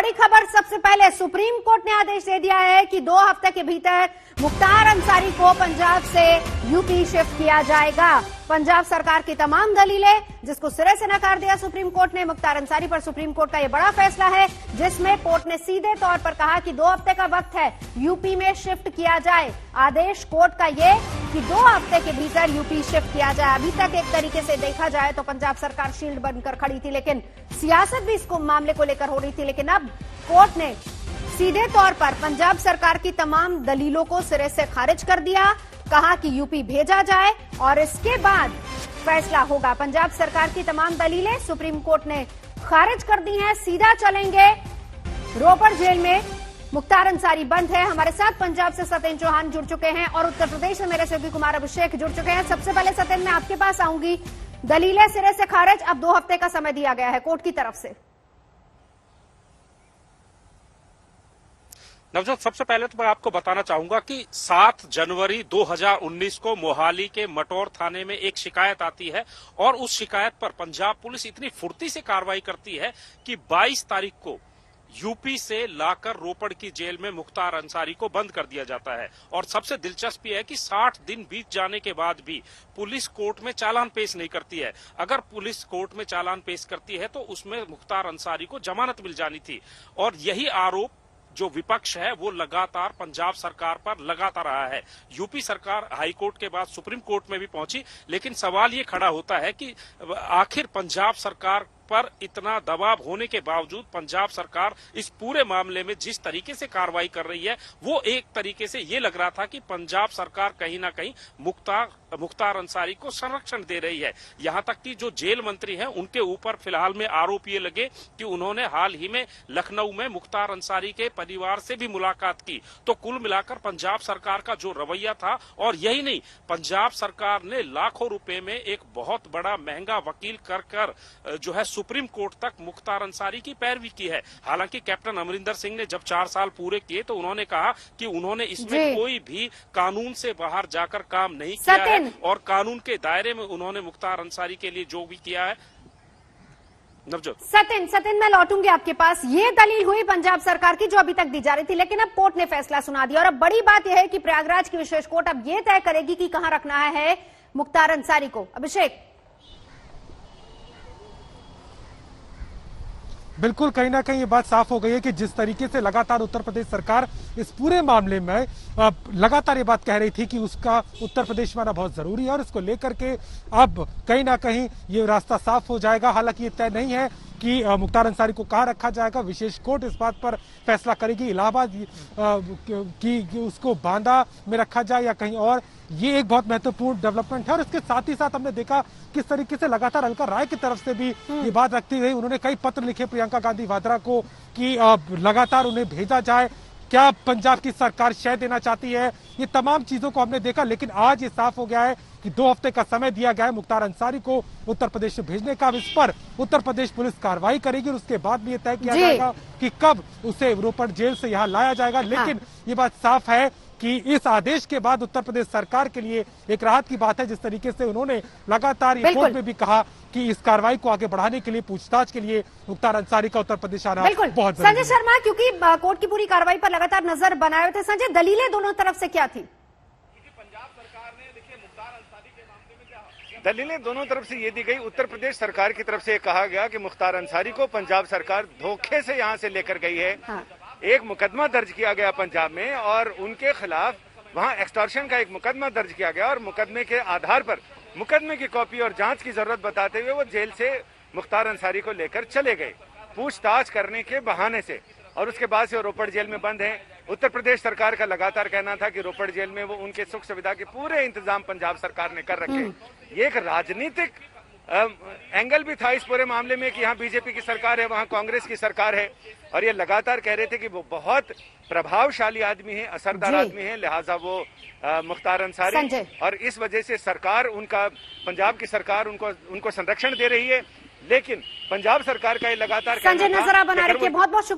बड़ी खबर सबसे पहले, सुप्रीम कोर्ट ने आदेश दे दिया है कि 2 हफ्ते के भीतर मुख्तार अंसारी को पंजाब से यूपी शिफ्ट किया जाएगा। पंजाब सरकार की तमाम दलीलें जिसको सिरे से नकार दिया सुप्रीम कोर्ट ने। मुख्तार अंसारी पर सुप्रीम कोर्ट का यह बड़ा फैसला है जिसमें कोर्ट ने सीधे तौर पर कहा कि 2 हफ्ते का वक्त है, यूपी में शिफ्ट किया जाए। आदेश कोर्ट का ये कि 2 हफ्ते के भीतर यूपी शिफ्ट किया जाए। अभी तक एक तरीके से देखा जाए तो पंजाब सरकार शील्ड बनकर खड़ी थी, लेकिन सियासत भी इसको मामले को लेकर हो रही थी। लेकिन अब कोर्ट ने सीधे तौर पर पंजाब सरकार की तमाम दलीलों को सिरे से खारिज कर दिया, कहा कि यूपी भेजा जाए और इसके बाद फैसला होगा। पंजाब सरकार की तमाम दलीलें सुप्रीम कोर्ट ने खारिज कर दी हैं। सीधा चलेंगे रोपड़ जेल में, मुख्तार अंसारी बंद है। हमारे साथ पंजाब से सत्येंद्र चौहान जुड़ चुके हैं और उत्तर प्रदेश से मेरे सहयोगी कुमार अभिषेक जुड़ चुके हैं। सबसे पहले सत्येंद्र, मैं आपके पास आऊंगी। दलीलें सिरे से खारिज, अब 2 हफ्ते का समय दिया गया है कोर्ट की तरफ से। नवजोत, सबसे पहले तो मैं आपको बताना चाहूंगा कि 7 जनवरी 2019 को मोहाली के मटौर थाने में एक शिकायत आती है और उस शिकायत पर पंजाब पुलिस इतनी फुर्ती से कार्रवाई करती है कि 22 तारीख को यूपी से लाकर रोपड़ की जेल में मुख्तार अंसारी को बंद कर दिया जाता है। और सबसे दिलचस्प यह है कि 60 दिन बीत जाने के बाद भी पुलिस कोर्ट में चालान पेश नहीं करती है। अगर पुलिस कोर्ट में चालान पेश करती है तो उसमें मुख्तार अंसारी को जमानत मिल जानी थी। और यही आरोप जो विपक्ष है वो लगातार पंजाब सरकार पर लगाता रहा है। यूपी सरकार हाईकोर्ट के बाद सुप्रीम कोर्ट में भी पहुंची, लेकिन सवाल ये खड़ा होता है कि आखिर पंजाब सरकार पर इतना दबाव होने के बावजूद पंजाब सरकार इस पूरे मामले में जिस तरीके से कार्रवाई कर रही है वो एक तरीके से ये लग रहा था कि पंजाब सरकार कहीं ना कहीं मुख्तार अंसारी को संरक्षण दे रही है। यहां तक कि जो जेल मंत्री हैं उनके ऊपर फिलहाल में आरोप ये लगे कि उन्होंने हाल ही में लखनऊ में मुख्तार अंसारी के परिवार से भी मुलाकात की। तो कुल मिलाकर पंजाब सरकार का जो रवैया था, और यही नहीं, पंजाब सरकार ने लाखों रुपए में एक बहुत बड़ा महंगा वकील कर जो है सुप्रीम कोर्ट तक मुख्तार अंसारी की पैरवी की है। हालांकि कैप्टन अमरिंदर सिंह ने जब 4 साल पूरे किए तो उन्होंने कहा कि उन्होंने इसमें कोई भी कानून से बाहर जाकर काम नहीं किया है और कानून के दायरे में उन्होंने मुख्तार अंसारी के लिए जो भी किया है। नवजोत, सत्येंद्र, मैं लौटूंगी आपके पास। ये दलील हुई पंजाब सरकार की जो अभी तक दी जा रही थी, लेकिन अब कोर्ट ने फैसला सुना दिया और अब बड़ी बात यह है कि प्रयागराज की विशेष कोर्ट अब ये तय करेगी कि कहां रखना है मुख्तार अंसारी को। अभिषेक, बिल्कुल, कहीं ना कहीं ये बात साफ हो गई है कि जिस तरीके से लगातार उत्तर प्रदेश सरकार इस पूरे मामले में लगातार ये बात कह रही थी कि उसका उत्तर प्रदेश में आना बहुत जरूरी है और इसको लेकर के अब कहीं ना कहीं ये रास्ता साफ हो जाएगा। हालांकि ये तय नहीं है कि मुख्तार अंसारी को कहां रखा जाएगा। विशेष कोर्ट इस बात पर फैसला करेगी, इलाहाबाद कि उसको बांदा में रखा जाए या कहीं और। ये एक बहुत महत्वपूर्ण डेवलपमेंट है और इसके साथ ही साथ हमने देखा किस तरीके से लगातार अलका राय की तरफ से भी ये बात रखती गई। उन्होंने कई पत्र लिखे प्रियंका गांधी वाड्रा को कि लगातार उन्हें भेजा जाए। क्या पंजाब की सरकार शय देना चाहती है, ये तमाम चीजों को हमने देखा। लेकिन आज ये साफ हो गया है कि 2 हफ्ते का समय दिया गया है मुख्तार अंसारी को उत्तर प्रदेश से भेजने का। इस पर उत्तर प्रदेश पुलिस कार्रवाई करेगी और उसके बाद भी ये तय किया जाएगा कि कब उसे रोपड़ जेल से यहाँ लाया जाएगा। लेकिन ये बात साफ है कि इस आदेश के बाद उत्तर प्रदेश सरकार के लिए एक राहत की बात है। जिस तरीके से उन्होंने लगातार ये कोर्ट में भी कहा कि इस कार्रवाई को आगे बढ़ाने के लिए, पूछताछ के लिए मुख्तार अंसारी का उत्तर प्रदेश आना बहुत जरूरी है। संजय शर्मा, क्योंकि कोर्ट की पूरी कार्रवाई पर लगातार नजर बनाए हुए थे, संजय, दलीलें दोनों तरफ से क्या थी? पंजाब सरकार ने, देखिए, मुख्तार अंसारी के मामले में क्या दलीलें दोनों तरफ से ये दी गई। उत्तर प्रदेश सरकार की तरफ से कहा गया कि मुख्तार अंसारी को पंजाब सरकार धोखे से यहाँ से लेकर गई है। एक मुकदमा दर्ज किया गया पंजाब में और उनके खिलाफ वहां एक्सटॉर्शन का एक मुकदमा दर्ज किया गया और मुकदमे के आधार पर मुकदमे की कॉपी और जांच की जरूरत बताते हुए वो जेल से मुख्तार अंसारी को लेकर चले गए पूछताछ करने के बहाने से, और उसके बाद से वो रोपड़ जेल में बंद है। उत्तर प्रदेश सरकार का लगातार कहना था कि रोपड़ जेल में वो उनके सुख सुविधा के पूरे इंतजाम पंजाब सरकार ने कर रखे। ये एक राजनीतिक एंगल भी था इस पूरे मामले में कि यहाँ बीजेपी की सरकार है, वहाँ कांग्रेस की सरकार है, और ये लगातार कह रहे थे कि वो बहुत प्रभावशाली आदमी है, असरदार आदमी है, लिहाजा वो मुख्तार अंसारी, और इस वजह से सरकार उनका, पंजाब की सरकार उनको संरक्षण दे रही है। लेकिन पंजाब सरकार का ये लगातार संजय नजर बना रखिए। बहुत बहुत शुक्रिया।